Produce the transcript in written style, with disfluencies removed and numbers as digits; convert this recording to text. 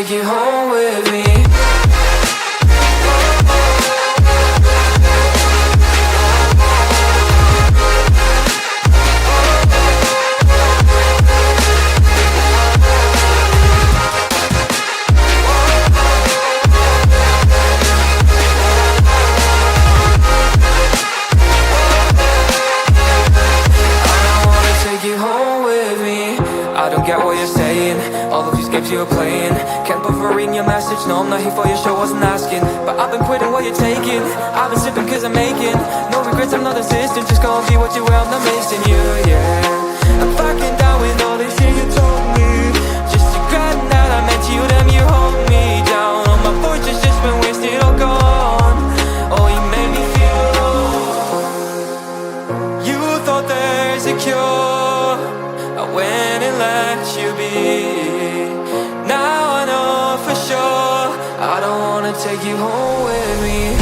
take you home with me. I don't get what you're saying, all of these games you're playing. Can't bother reading your message, no I'm not here for your show, wasn't asking. But I've been quitting what you're taking, I've been sipping cause I'm making no regrets, I'm not insistent, just gonna be what you were, I'm not missing you, yeah. I'm fucking down with all this shit you told me, just regretting that I meant you, damn you hold me down. All my fortune's just been wasted, all gone. Oh, you made me feel low. You thought there's a cure, I went and let you be. Now I know for sure I don't wanna take you home with me.